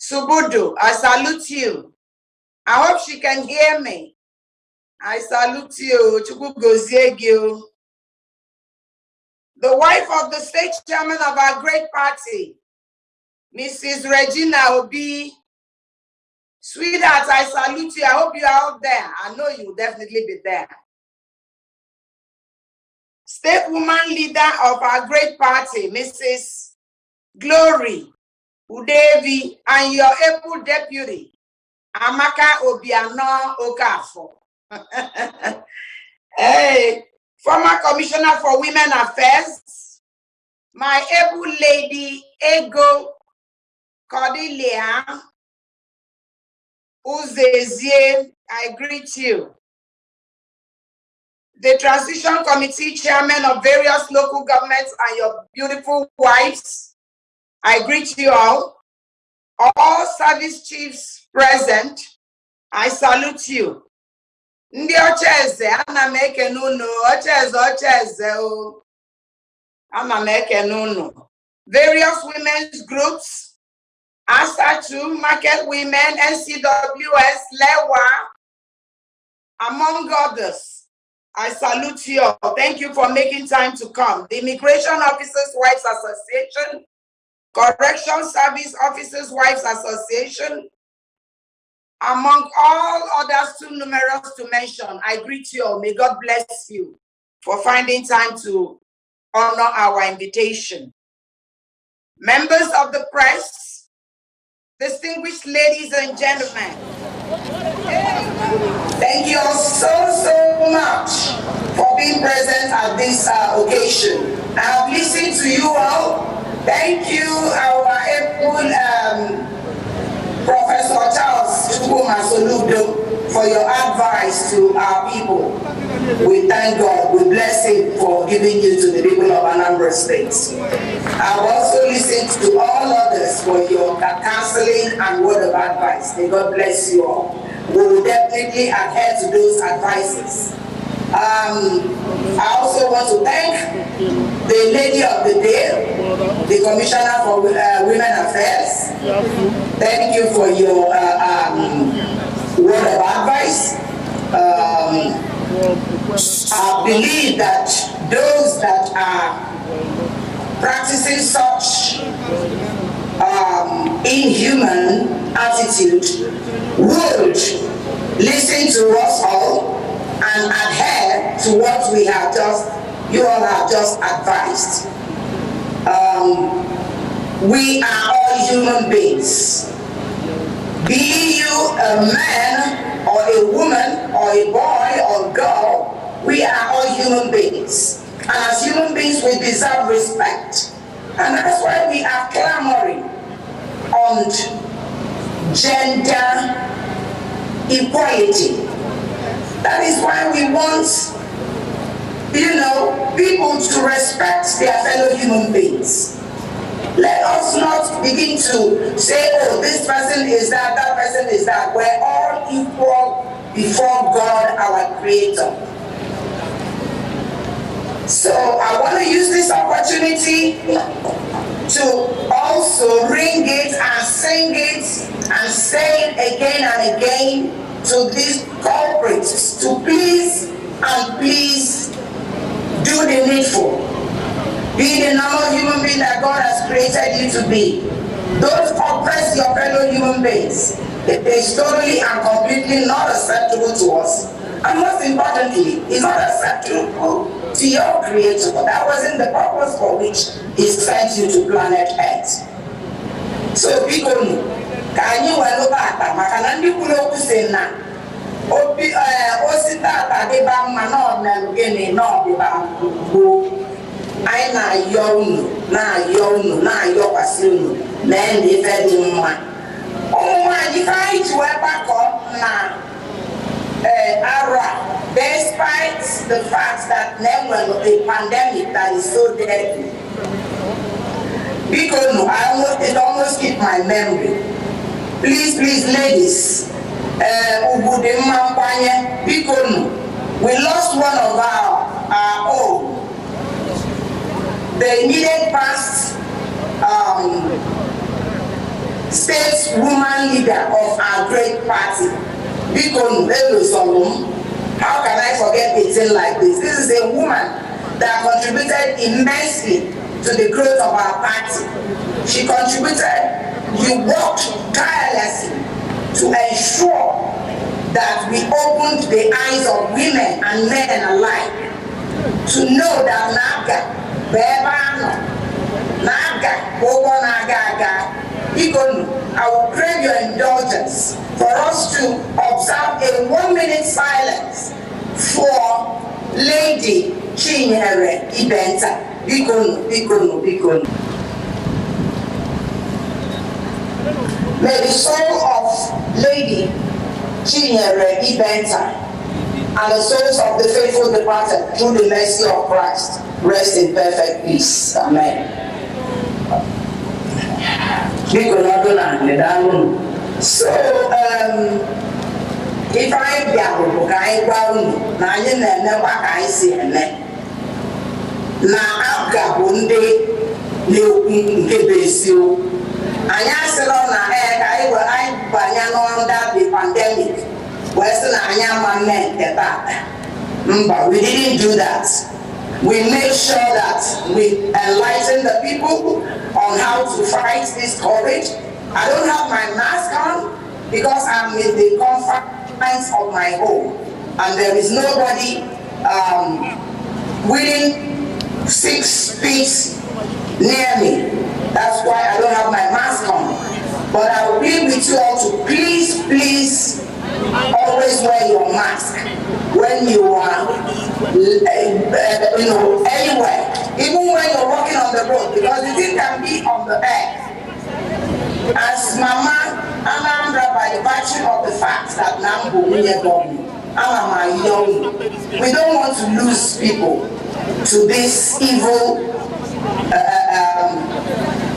Subudu. I salute you. I hope she can hear me. I salute you. Chukwu gozie gị. The wife of the state chairman of our great party, Mrs. Regina Obi. Sweetheart, I salute you. I hope you are out there. I know you will definitely be there. State woman leader of our great party, Mrs. Glory Udevi, and your able deputy, Amaka Obiano Okafo. Hey, former Commissioner for Women Affairs, my able lady Ego Cordelia Uzezie, I greet you. The Transition Committee Chairman of various local governments and your beautiful wives, I greet you all. All service chiefs present, I salute you. Ndị ocheze, ana m ekene unu, ocheze o. Ana m ekene unu. Various women's groups, ASA2, Market Women, NCWS, Lewa, among others, I salute you all. Thank you for making time to come. The Immigration Officers' Wives Association, Correction Service Officers' Wives Association, among all others too numerous to mention, I greet you all. May God bless you for finding time to honor our invitation. Members of the press, distinguished ladies and gentlemen, thank you all so much for being present at this occasion. I have listened to you all. Thank you, our able Professor Charles Chukwuma Soludo. for your advice to our people. We thank God. We bless Him for giving you to the people of Anambra State. I've also listened to all others for your counseling and word of advice. May God bless you all. We will definitely adhere to those advices. I also want to thank the lady of the day, the Commissioner for Women Affairs. Thank you for your word of advice. I believe that those that are practicing such inhuman attitude would listen to us all and adhere to what you all have just advised. We are all human beings. Be you a man or a woman or a boy or girl, we are all human beings. And as human beings, we deserve respect. And that's why we are clamoring on gender equality. That is why we want, people to respect their fellow human beings. Let us not begin to say, oh, this person is that person is that. We're all equal before God, our Creator. So I want to use this opportunity to also ring it and sing it and say it again and again to these culprits to please do the needful. Be the normal human being that God has created you to be. Don't oppress your fellow human beings. It is totally and completely not acceptable to us. And most importantly, it's not acceptable to your Creator. That wasn't the purpose for which He sent you to planet Earth. So people, can you look at that? Makanandi kulo kusena. Osita tadeba mano na ngene no biba go. I na yokwasinu na ndi fedi mma. Omo you fight to back up na Ara, despite the fact that there was a pandemic that is so deadly. Because it almost skipped my memory. Please, ladies, we lost one of our own. The immediate past stateswoman leader of our great party. How can I forget a thing like this? This is a woman that contributed immensely to the growth of our party. She contributed, you worked tirelessly to ensure that we opened the eyes of women and men alike to know that I will crave your indulgence for us to observe a 1-minute silence for Lady Chinyere Ibenta. Bikono. May the soul of Lady Chinyere Ibenta and the souls of the faithful departed through the mercy of Christ rest in perfect peace. Amen. So, if I be able to na anyị na-emekwa ka anyị si eme na agabunde n'okwu nke bụ eziokwu anyị asịrọ na ka anyị banye n'ọnda the pandemic wee sị na anyị ama mme nke tata mba, we didn't do that. We made sure that we enlighten the people on how to fight this COVID. I don't have my mask on because I'm in the confines of my home and there is nobody within 6 feet near me. That's why I don't have my mask on. But I will plead with you all to please always wear your mask when you are anywhere, even when you're walking on the road, because the thing can be on the air. As Mama Anambra by the virtue of the fact that Nambu Munye government. We don't want to lose people to this evil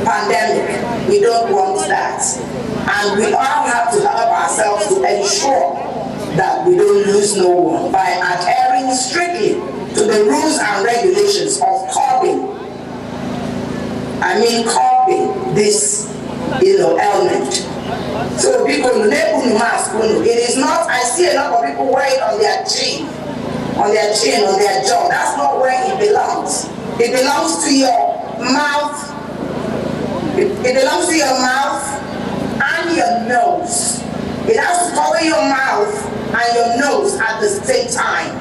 pandemic. We don't want that. And we all have to help ourselves to ensure that we don't lose no one by adhering strictly to the rules and regulations of curbing this element. So people mask. It is not, I see a lot of people wear it on their chin, on their jaw. That's not where it belongs. It belongs to your mouth. It belongs to your mouth and your nose. It has to cover your mouth and your nose at the same time.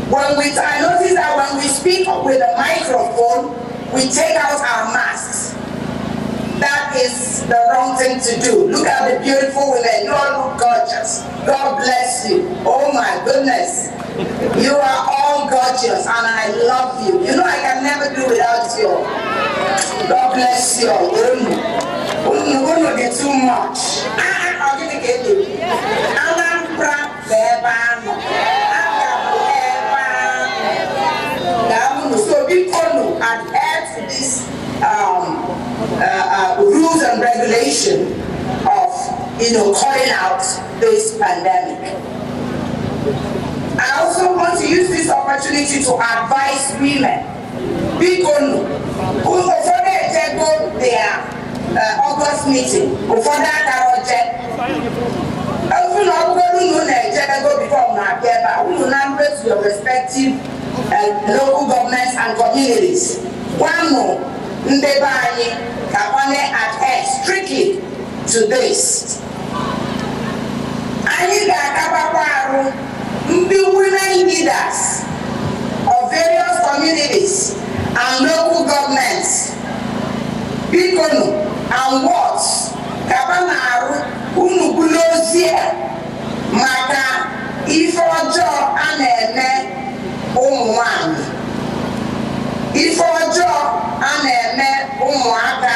I notice that when we speak with a microphone, we take out our masks. That is the wrong thing to do. Look at the beautiful women. You all look gorgeous. God bless you. Oh my goodness. You are all gorgeous and I love you. You know I can never do without you. God bless you. You're going to be too much. I'm going to get you. Anambra, so people adhere to this rules and regulation of calling out this pandemic. I also want to use this opportunity to advise women. People who go their August meeting, before your respective local governments and communities. One more, adhere strictly to this. The women leaders of various communities and local governments, and what maka ife ọjọọ a na-eme ụmụnwaanyị, ife ọjọọ a na-eme ụmụaka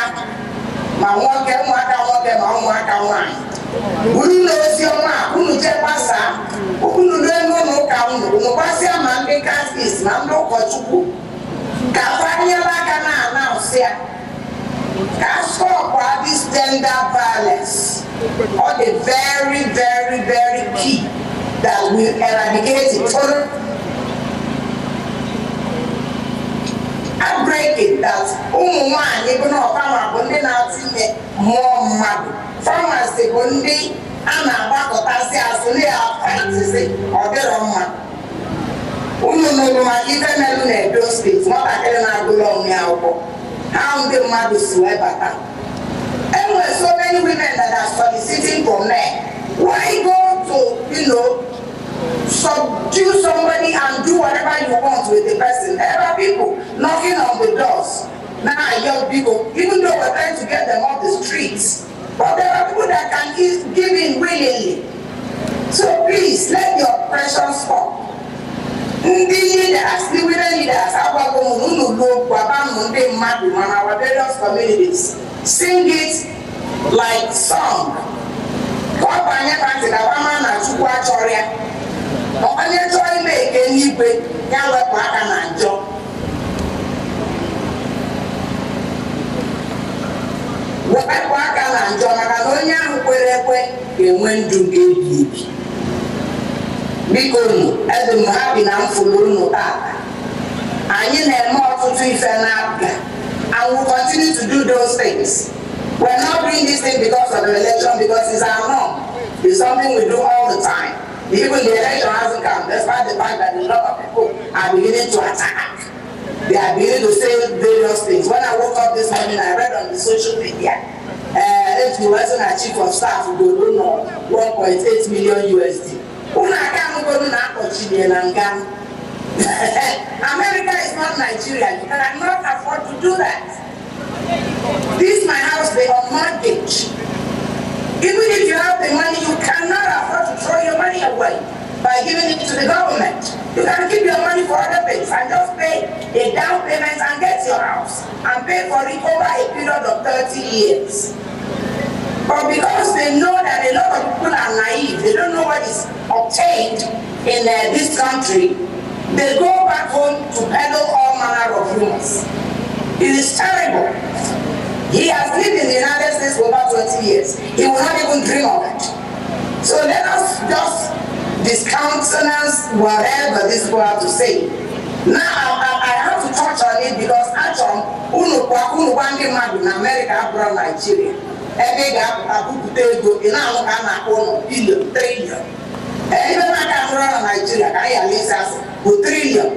ma nwoke, ụmụaka nwoke ma ụmụaka nwaanyị. Unu n'ozi ọma unu jee gbasaa, unu n'elu ụka unu gbasịa ma ndị katkist ma ndị ụkọchukwu ka kwanyere aka na-anaụsị ya ka stop this gender violence. All the very, very, very key that we eradicate it. I'm breaking that woman, even though farmer Bundi now see more mad. Farmers say Bundi and a back of us as they are fighting or their own man. Even in those states, what I can go on now. How the mad is ever. And with so many women that are soliciting for men, why go to, subdue somebody and do whatever you want with the person? There are people knocking on the doors. Now, young people, even though we're trying to get them off the streets, but there are people that can give in willingly. So please, let the oppression stop. The women leaders, our various communities, sing it like song. Because as the happy now for no and we'll continue to do those things. We're not doing this thing because of the election, because it's our norm. It's something we do all the time. Even the election hasn't come, despite the fact that a lot of people are beginning to attack. They are beginning to say various things. When I woke up this morning, I read on the social media, if you wasn't a chief of staff, you go do no 1.8 million USD. America is not Nigeria. You cannot afford to do that. This my house, they on mortgage. Even if you have the money, you cannot afford to throw your money away by giving it to the government. You can keep your money for other things and just pay a down payment and get your house and pay for it over a period of 30 years. But because they know that a lot of people are naive, they don't know what is obtained in this country, they go back home to peddle all manner of rumors. It is terrible. He has lived in the United States for over 20 years. He will not even dream of it. So let us just discountenance whatever these people have to say. Now I have to touch on it because actually, in America, abroad Nigeria, every billion, trillion. Even abroad Nigeria, trillion.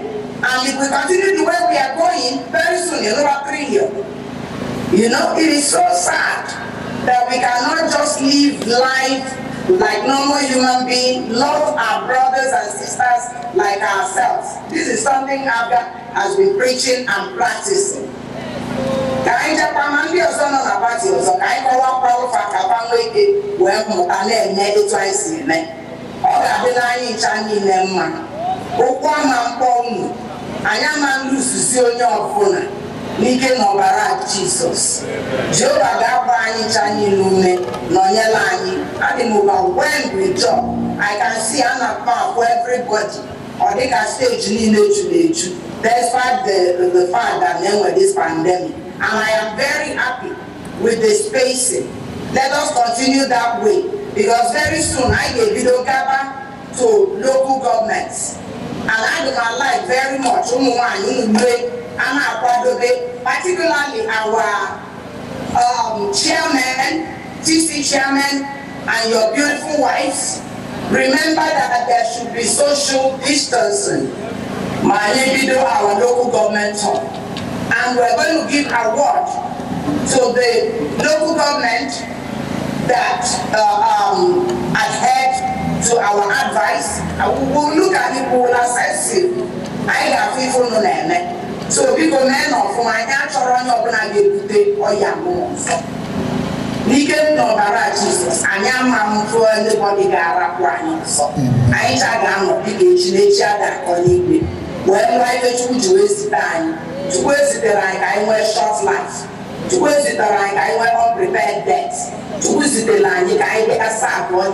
And if we continue the way we are going, very soon, over 3 years. You know, it is so sad that we cannot just live life like normal human beings, love our brothers and sisters like ourselves. This is something Abga has been preaching and practicing. N'ike n'ọbara Jesus. Jehovah ga-agba anyị ncha niile nọnyere anyị. Adị m overwhelmed with joy. I can see Anambra for everybody. Ọ dịka stage niile juru eju. Despite the fact that there was this pandemic. And I am very happy with the spacing. Let us continue that way. Because very soon I get video gather to local governments. And I do my life very much. Particularly our chairman, TC chairman, and your beautiful wives. Remember that there should be social distancing. Our local government home. And we're going to give award to the local government that adhered to our advice. We will look at it, we will assess it. I have people no name. So people men of my natural get or young. Nike no barrage Jesus. I am for anybody garap one. So I ain't a big nature that on it. When I get to waste time, to waste the like I wear short life, to waste the like I wear unprepared death, to waste the line I get a sad one.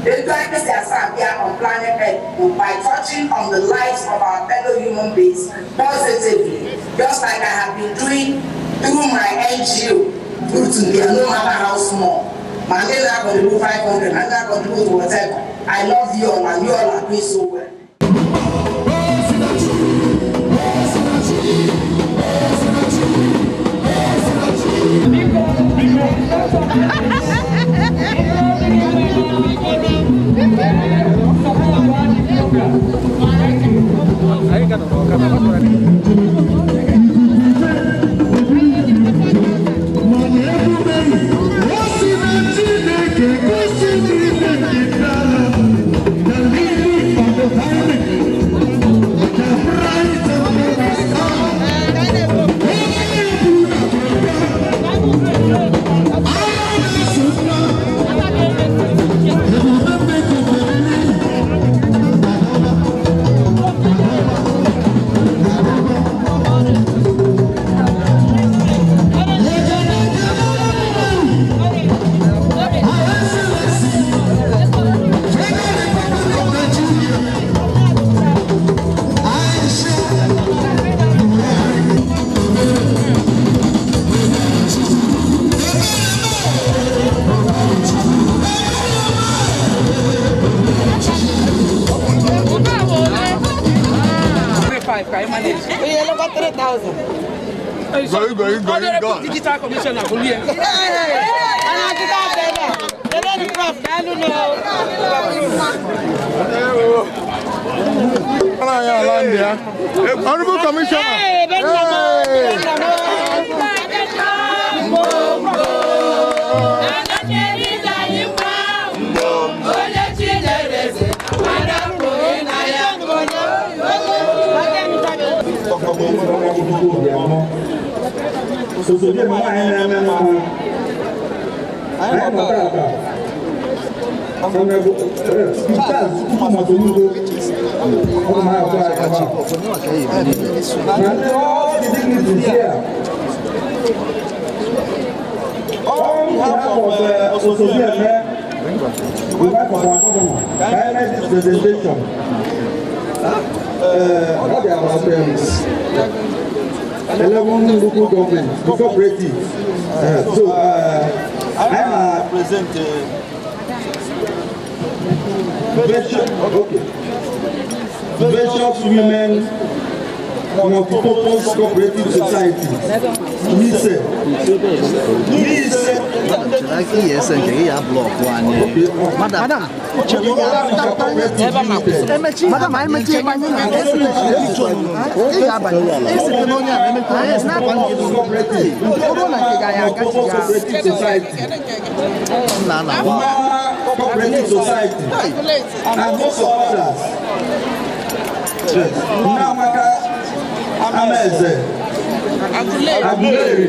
They practice their self here on planet Earth by touching on the lives of our fellow human beings positively, just like I have been doing through my NGO, through to me, no matter how small. My name is going to do 500, I'm not going to do whatever. I love you all, and you all are doing so well. Digital commissioner. Honorable Commissioner. All behalf of Osodieme, we work for our government. Can I make this presentation? What are our parents? 11 local governments, the cooperatives. I present Virtuous Women Multipurpose Cooperative Society. Madam, Cooperative Society and most of others. Namaka Ameze Aguleri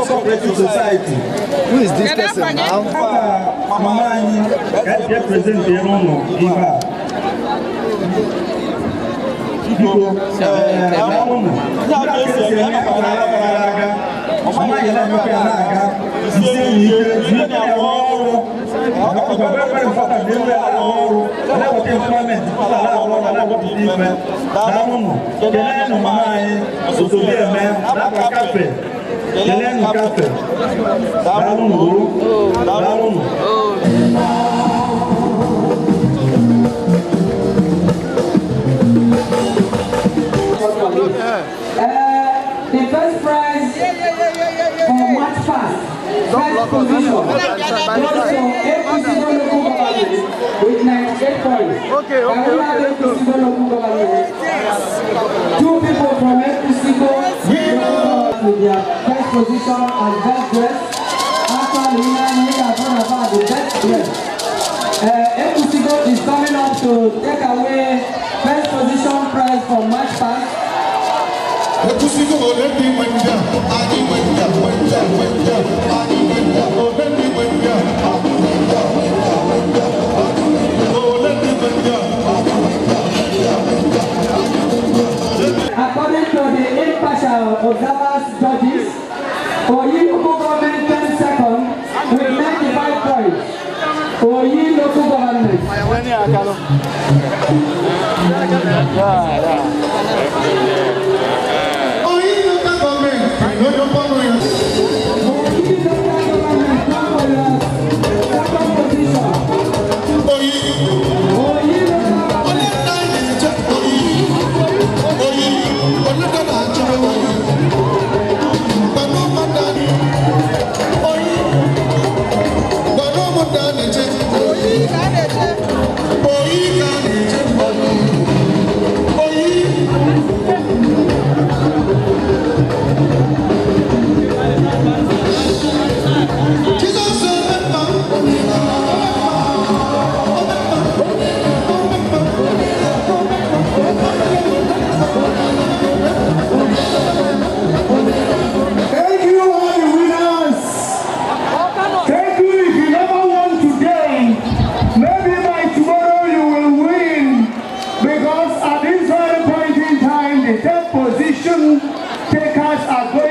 Cooperative Society. Who is this person now? Mama get present here no Iba. Mama yẹlẹ mi pe alaga sise yi ke mi pe ọrọ ọkọ bẹbẹ nfọkà mi pe ọrọ ẹlẹwọ ti employment ala ọrọ ẹlẹwọ ti di fẹ dànù kẹlẹ nu mama yi osobi ẹmẹ dàpọ kafẹ kẹlẹ nu kafẹ dànù dànù. The first prize for March Fast, first position, goes to APC local government with 98 points. Okay. APC local government. 2 people from APC go with their first position and best dress. After Lina the best dress. APC is coming up to take away first position prize for March Fast. Let me went down. According to the impartial observers judges, Oyi local government 10 seconds with 95 points. Oyi local government. Position takers are going